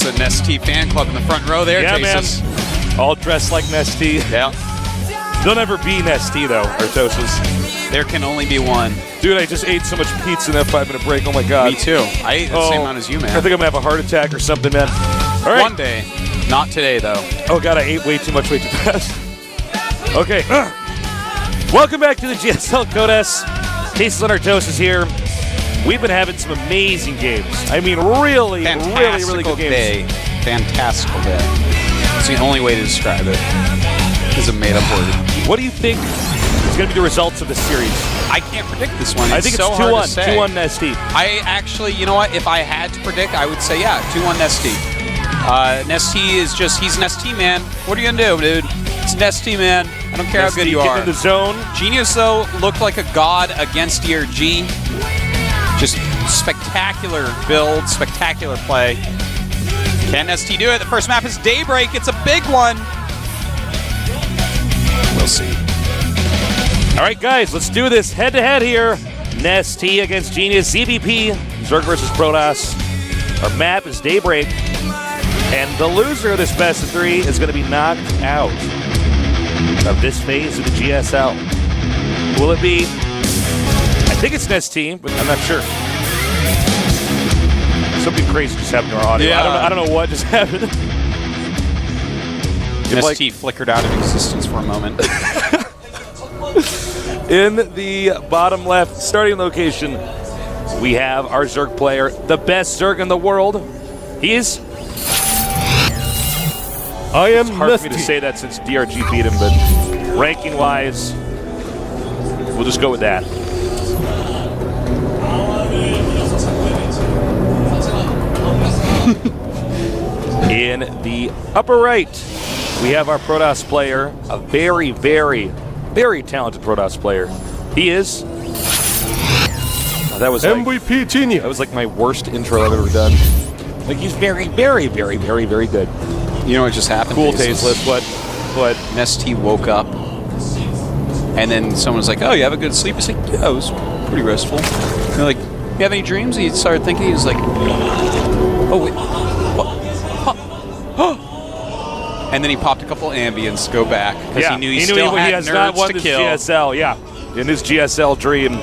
It's a NesTea fan club in the front row there, Jesus. Man. All dressed like NesTea. Yeah. They'll never be NesTea, though, Artosis. There can only be one. Dude, I just ate so much pizza in that 5-minute break. Oh, my God. Me too. I ate the same amount as you, man. I think I'm going to have a heart attack or something, man. All right. One day. Not today, though. Oh, God, I ate way too much, way too fast. Okay. Welcome back to the GSL Code S. Tasteless and Artosis here. We've been having some amazing games. I mean, really good games. Fantastical day. It's the only way to describe it. It's a made-up word. What do you think is going to be the results of this series? I can't predict this one. I think so it's 2-1. 2-1 NesTea. I actually, you know what? If I had to predict, I would say, yeah, 2-1 NesTea. NesTea is just, he's NesTea, man. What are you going to do, dude? It's NesTea, man. I don't care how good you are. Get in the zone. Genius, though, looked like a god against DRG. Just spectacular build, spectacular play. Can NesTea do it? The first map is Daybreak. It's a big one. We'll see. All right, guys, let's do this head-to-head here. NesTea against Genius. ZVP, Zerg versus Protoss. Our map is Daybreak. And the loser of this best of 3 is going to be knocked out of this phase of the GSL. Will it be? I think it's NesTea, but I'm not sure. Something crazy just happened to our audio. Yeah. I don't know what just happened. NesTea flickered out of existence for a moment. In the bottom left starting location, we have our Zerg player, the best Zerg in the world. He is... It's hard for me to say that since DRG beat him, but ranking-wise, we'll just go with that. In the upper right, we have our Protoss player, a very, very, very talented Protoss player. He is... that was like, MVP Genius. That was like my worst intro I've ever done. Like, he's very, very, very, very, very good. You know what just happened? Cool, Tasteless. What? NesTea woke up, and then someone was like, "Oh, you have a good sleep?" He's like, "Yeah, it was pretty restful." And they're like, "You have any dreams?" And he started thinking. He was like, "Oh wait, what? Huh?" And then he popped a couple ambience to go back because he knew he still had has nerds not won to this kill. GSL. Yeah, in his GSL dream.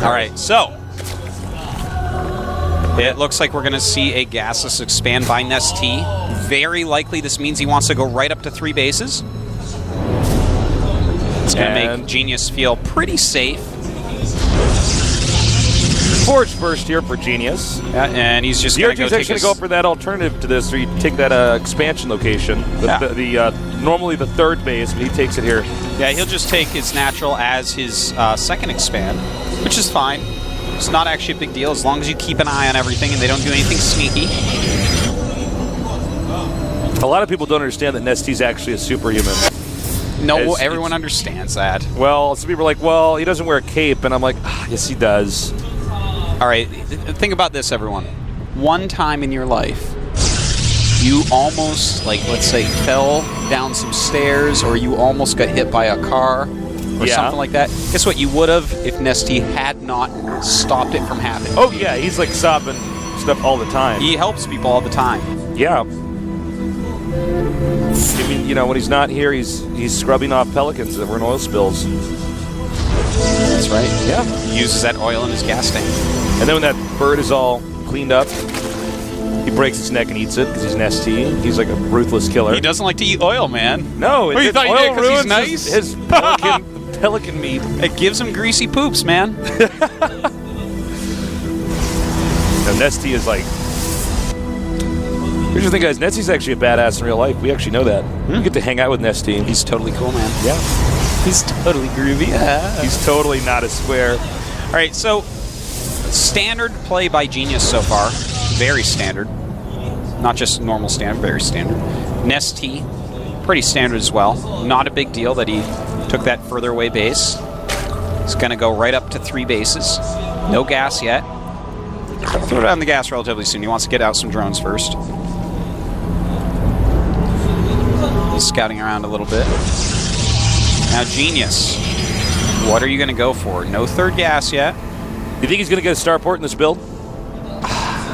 All right, so. It looks like we're going to see a gasless expand by NesTea. Very likely this means he wants to go right up to 3 bases. It's going to make Genius feel pretty safe. Forge first here for Genius. Yeah, and he's just going to go take actually going to go for that alternative to this, where you take that expansion location. Normally the 3rd base, but he takes it here. Yeah, he'll just take his natural as his 2nd expand, which is fine. It's not actually a big deal as long as you keep an eye on everything and they don't do anything sneaky. A lot of people don't understand that NesTea's actually a superhuman. No, everyone understands that. Well, some people are like, well, he doesn't wear a cape, and I'm like, yes, he does. All right, think about this, everyone. One time in your life, you almost, let's say, fell down some stairs, or you almost got hit by a car, or something like that. Guess what you would have if NesTea had not stopped it from happening. Oh, yeah, he's like stopping stuff all the time. He helps people all the time. Yeah. I mean, when he's not here, he's scrubbing off pelicans that were in oil spills. That's right. Yeah. He uses that oil in his gas tank. And then when that bird is all cleaned up, he breaks its neck and eats it because he's NesTea. He's like a ruthless killer. He doesn't like to eat oil, man. No, you thought oil he did ruins because he's nice? his pelican meat. It gives him greasy poops, man. Now, NesTea is like... Here's the thing, guys. NesTea's actually a badass in real life. We actually know that. We get to hang out with NesTea. He's totally cool, man. Yeah. He's totally groovy. Yeah. He's totally not a square. All right, so standard play by Genius so far. Very standard. Not just normal standard, very standard. NesTea, pretty standard as well. Not a big deal that he took that further away base. He's going to go right up to 3 bases. No gas yet. Throw down the gas relatively soon. He wants to get out some drones first. He's scouting around a little bit. Now Genius, what are you going to go for? No 3rd gas yet. You think he's going to get a starport in this build?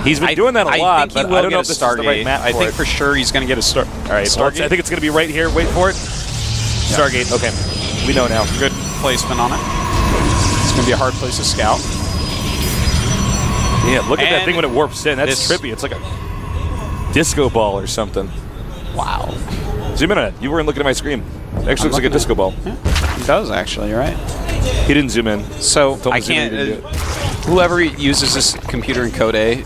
He's been doing that a lot, think he but will I don't get know a if this is the right Stargate. map I for think it. for sure he's going to get a Star. All right, Stargate. I think it's going to be right here. Wait for it. Stargate. Okay, we know now. Good placement on it. It's going to be a hard place to scout. Yeah, look at that And thing when it warps in. That's this- trippy. It's like a disco ball or something. Wow. Zoom in on it. You weren't looking at my screen. It actually looks like a disco ball. It does, actually, you're right. He didn't zoom in. So Told me I zoom in, can't. he didn't do it. Whoever uses this computer in Code A,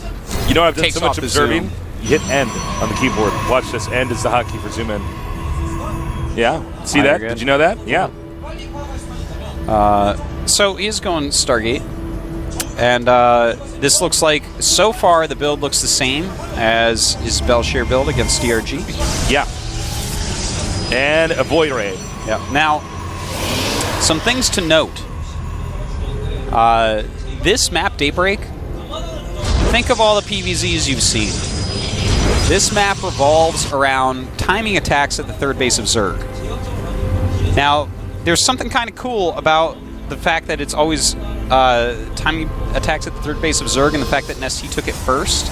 You know, I've done takes so much off the observing. zoom. You hit end on the keyboard. Watch this. End is the hotkey for zoom in. Yeah. See Oh, that? you're good. Did you know that? Yeah. So he is going Stargate, and this looks like, so far, the build looks the same as his Belshare build against DRG. Yeah. And a void ray. Yeah. Now, some things to note. This map, Daybreak, think of all the PVZs you've seen. This map revolves around timing attacks at the third base of Zerg. Now, there's something kind of cool about the fact that it's always timing attacks at the third base of Zerg, and the fact that NesTea took it first.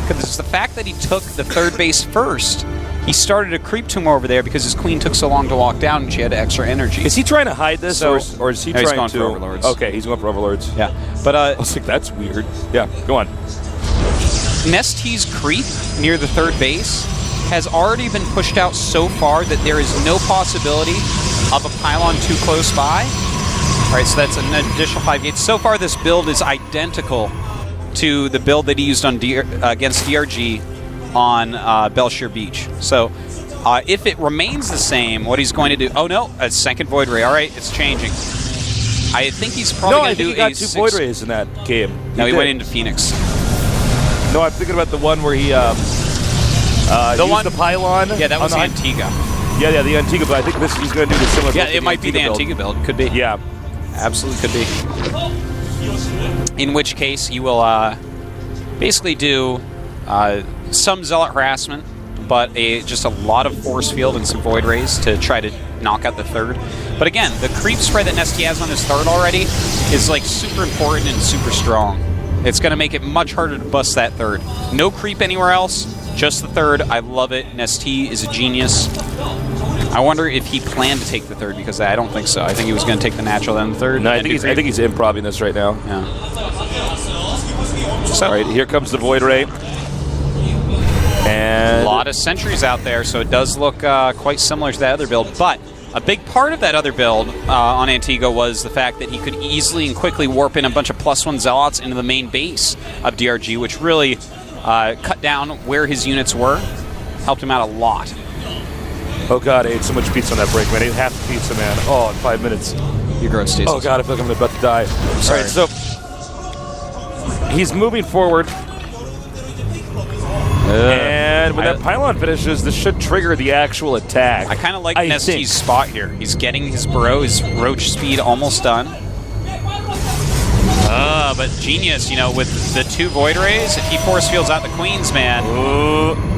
Because it's the fact that he took the third base first. He started a creep tumor over there because his queen took so long to walk down and she had extra energy. Is he trying to hide this, So- or is he No, trying he's going to? for Overlords. Okay, he's going for Overlords. Yeah. But I was like, that's weird. Yeah, go on. NesTea's creep near the third base has already been pushed out so far that there is no possibility of a pylon too close by. All right, so that's an additional 5 gates. So far, this build is identical to the build that he used on against DRG on Belshire Beach. So if it remains the same, what he's going to do... Oh, no, a second Void Ray. All right, it's changing. I think he's probably No, going I to do think he got a 2 six- void rays in that game. No, he did. went into Phoenix. No, I'm thinking about the one where he used one- the pylon. Yeah, that was the on Antigua. Yeah, the Antigua, but I think he's going to do the similar. Yeah, build to it might be the build. Antigua build. Could be. Yeah. Absolutely could be. In which case, you will basically do some Zealot harassment, but just a lot of force field and some Void Rays to try to knock out the third. But again, the creep spread that NesTea has on his third already is like super important and super strong. It's going to make it much harder to bust that third. No creep anywhere else, just the third. I love it. NesTea is a genius. I wonder if he planned to take the third, because I don't think so. I think he was going to take the natural, then the third. No, I think he's improvising this right now. Yeah. All right, here comes the Void Ray. And A lot of sentries out there, so it does look quite similar to that other build. But a big part of that other build on Antigua was the fact that he could easily and quickly warp in a bunch of +1 Zealots into the main base of DRG, which really cut down where his units were. Helped him out a lot. oh god, I ate so much pizza on that break, man. I ate half the pizza, man. Oh, in 5 minutes. Your growth stasis. Oh god, I feel like I'm about to die. All Sorry. right, so he's moving forward. And when that pylon finishes, this should trigger the actual attack. I kind of like think. NesTea's spot here. He's getting his burrow, his roach speed almost done. But genius, you know, with the 2 Void Rays, if he force fields out the queens, man.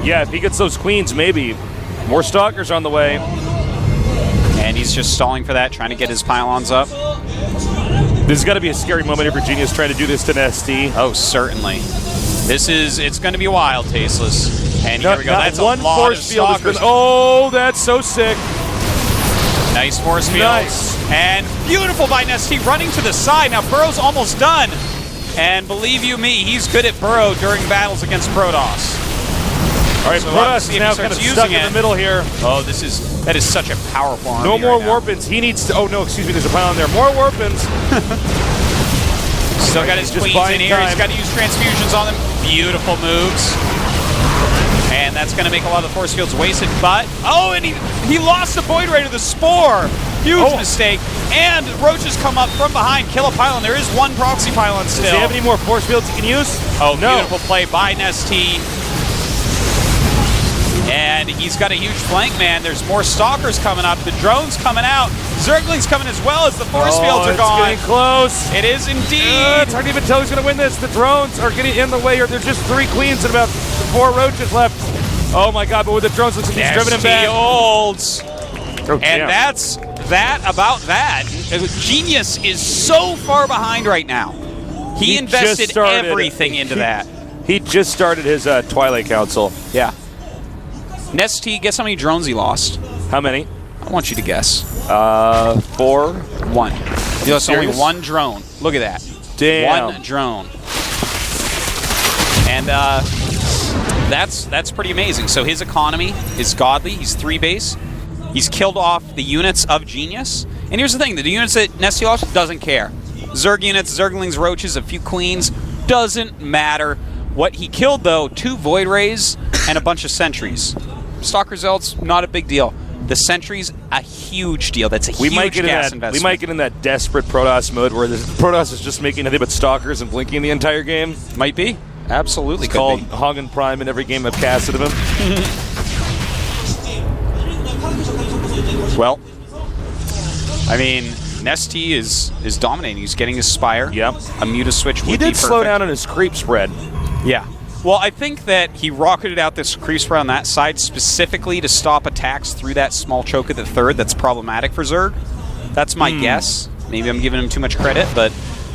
Yeah, if he gets those queens, maybe. More stalkers on the way. And he's just stalling for that, trying to get his pylons up. This has got to be a scary moment if Virginia's trying to do this to NesTea. Oh, certainly. It's going to be wild, Tasteless. And here we go. Not That's a one lot force of field has stalkers. been, oh, that's so sick. Nice force field. Nice. And beautiful by NesTea, running to the side. Now, Burrow's almost done. And believe you me, he's good at Burrow during battles against Protoss. All right, So Protoss see is if now he kind starts of using stuck in it. the middle here. Oh, that is such a powerful army No more right now. warpins. He needs to. Oh no, excuse me. There's a pylon there. More warpins. Still got his Just queens buying in here. He's time. got to use transfusions on them. Beautiful moves. And that's going to make a lot of the force fields wasted. But, oh, and he lost the Void Ray to the Spore. Huge mistake. And roaches come up from behind. Kill a pylon. There is one proxy pylon still. Does he have any more force fields he can use? Oh, no. beautiful play by NesTea. And he's got a huge flank, man. There's more stalkers coming up. The drone's coming out. Zergling's coming as well as the force fields are gone. It's getting close. It is indeed. It's hard to even tell who's going to win this. The drones are getting in the way here. There's just 3 queens and about 4 roaches left. Oh my god, but with the drones, looks like he's driven him back. Holds. Oh, And damn. that's that about that. Genius is so far behind right now. He He invested just started. everything into that. He just started his Twilight Council. Yeah. NesTea, guess how many drones he lost? How many? I want you to guess. 4. 1. He lost only 1 drone. Look at that. Damn. 1 drone. And that's pretty amazing. So his economy is godly. He's 3 base. He's killed off the units of Genius. And here's the thing. The units that NesTea lost doesn't care. Zerg units, Zerglings, Roaches, a few Queens. Doesn't matter. What he killed, though, 2 Void Rays and a bunch of Sentries. Stalker Zealots, not a big deal. The Sentries, a huge deal. That's a huge gas investment. We might get in that desperate Protoss mode where the Protoss is just making nothing but Stalkers and blinking the entire game. Might be. Absolutely It's called Hagen Prime in every game I've casted of him. Well, I mean, NesTea is dominating. He's getting his Spire. Yep. A Muta switch would He be did slow perfect. down on his creep spread. Yeah. Well, I think that he rocketed out this creep spread on that side specifically to stop attacks through that small choke at the 3rd that's problematic for Zerg. That's my guess. Maybe I'm giving him too much credit, but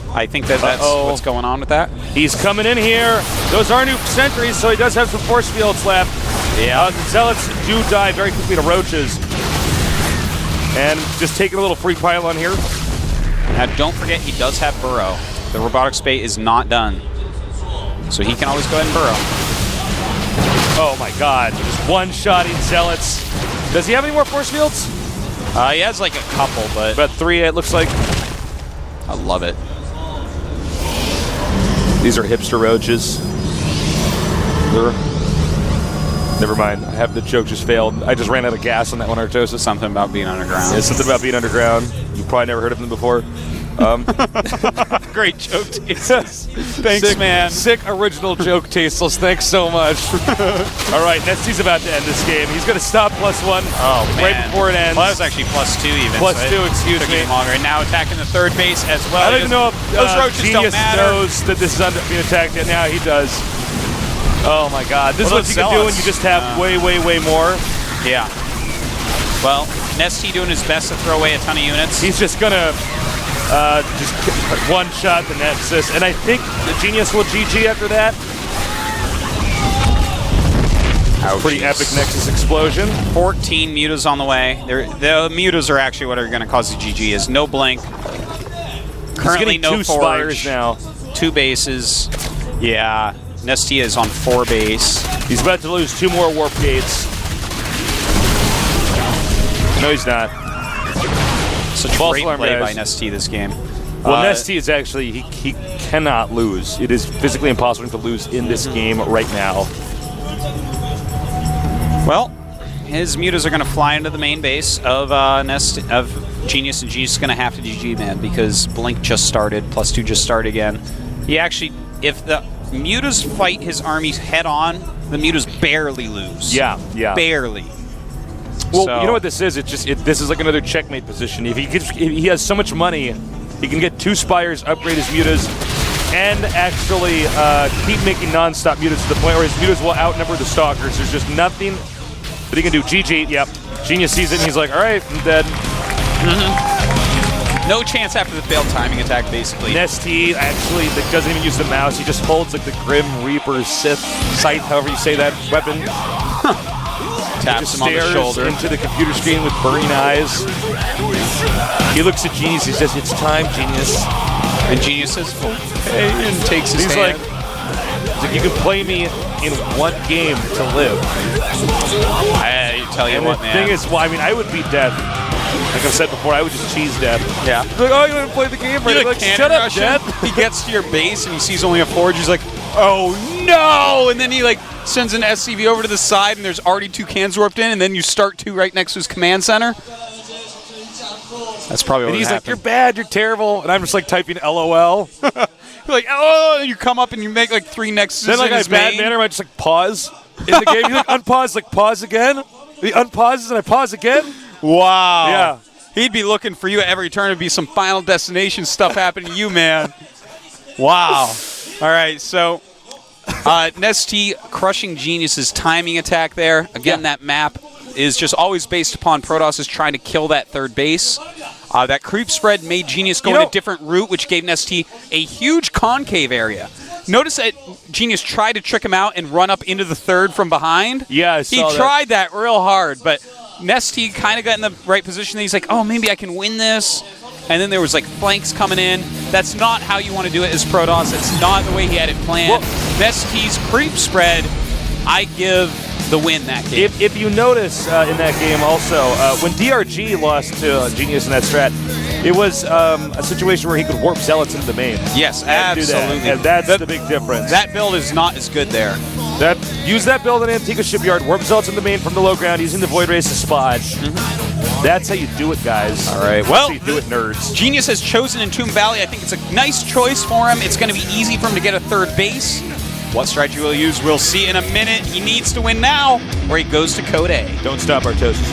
I think that that's what's going on with that. He's coming in here. Those are new sentries, so he does have some force fields left. Yeah. The Zealots do die very quickly to Roaches. And just taking a little free pylon here. Now, don't forget, he does have Burrow. The Robotics Bay is not done. So he can always go ahead and burrow. Oh my god, just one-shotting Zealots. Does he have any more force fields? He has like a couple, but... About 3, it looks like. I love it. These are hipster Roaches. Never mind, the joke just failed. I just ran out of gas on that one, Artosis. Something about being underground. Yeah, something about being underground. You've probably never heard of them before. Great joke, Tasteless. Thanks, man. Sick original joke, Tasteless. Thanks so much. All right, NesTea's about to end this game. He's going to stop +1 right before it ends. Well, that was actually +2 even. +2, excuse me. Longer. And now attacking the 3rd base as well. I don't even know if those Roaches Genius don't matter. knows that this is being attacked yet. Now he does. Oh my god. This is what you can do when you just have way, way, way more. Yeah. Well, NesTea doing his best to throw away a ton of units. He's just going to just one-shot the Nexus. And I think the Genius will GG after that. Pretty epic Nexus explosion. 14 Mutas on the way. The Mutas are actually what are going to cause the GG. Is no blink. Currently no 2 forge. Spires now. 2 bases. Yeah. NesTea is on 4 base. He's about to lose 2 more warp gates. No, he's not. Such great play by NesTea this game. Well, NesTea is actually, he cannot lose. It is physically impossible to lose in this game right now. Well, his Mutas are going to fly into the main base of Genius, and Genius is going to have to GG, man, because Blink just started, +2 just started again. He actually, if the Mutas fight his armies head-on, the Mutas barely lose. Yeah, yeah. Barely. Well, you know what this is? This is like another checkmate position. If he has so much money, he can get 2 Spires, upgrade his Mutas, and actually keep making non-stop Mutas to the point where his Mutas will outnumber the Stalkers. There's just nothing that he can do. GG, yep. Genius sees it and he's like, all right, I'm dead. No chance after the failed timing attack, basically. NesTea actually doesn't even use the mouse. He just holds like the Grim Reaper Scythe, however you say that weapon. Taps him on the shoulder. Into the computer screen with burning eyes. He looks at Genius. He says, "It's time, Genius." And Genius says, "Okay," and takes his hand. He's like, "You can play me in 1 game to live." I tell you what, man. The thing is, well, I mean, I would beat death. Like I've said before, I would just cheese death. Yeah. Like, oh, you want to play the game? Right? Like, shut up, Death. He gets to your base and he sees only a forge. He's like, oh no! And then he like sends an SCV over to the side, and there's already 2 cans warped in, and then you start 2 right next to his command center. That's probably what And he's happened. like, "You're bad, you're terrible," and I'm just like typing LOL. You're like, oh! You come up and you make like 3 nexuses. Then like in I his bad main. manner, I just like pause in the game. He's like, unpause, like pause again. He unpauses and I pause again. Wow. Yeah. He'd be looking for you at every turn. It'd be some Final Destination stuff happening to you, man. Wow. All right, so NesTea crushing Genius's timing attack there. Again, that map is just always based upon Protoss is trying to kill that 3rd base. That creep spread made Genius go in a different route, which gave NesTea a huge concave area. Notice that Genius tried to trick him out and run up into the third from behind. Yeah, I he saw that. tried that real hard, but NesTea kind of got in the right position. He's like, oh, maybe I can win this. And then there was like flanks coming in. That's not how you want to do it as Protoss. It's not the way he had it planned. NesTea's creep spread, I give the win that game. If you notice in that game also, when DRG lost to Genius in that strat, it was a situation where he could warp Zealots into the main. Yes, and absolutely. Do that. And that's the big difference. That build is not as good there. Use that build in Antigua Shipyard, warp Zealots in the main from the low ground using the Void Race's spot. That's how you do it, guys. All right, That's well, how you do it, nerds. Genius has chosen Entomb Valley. I think it's a nice choice for him. It's going to be easy for him to get a third base. What strategy will he use? We'll see in a minute. He needs to win now, or he goes to Code A. Don't stop our toast.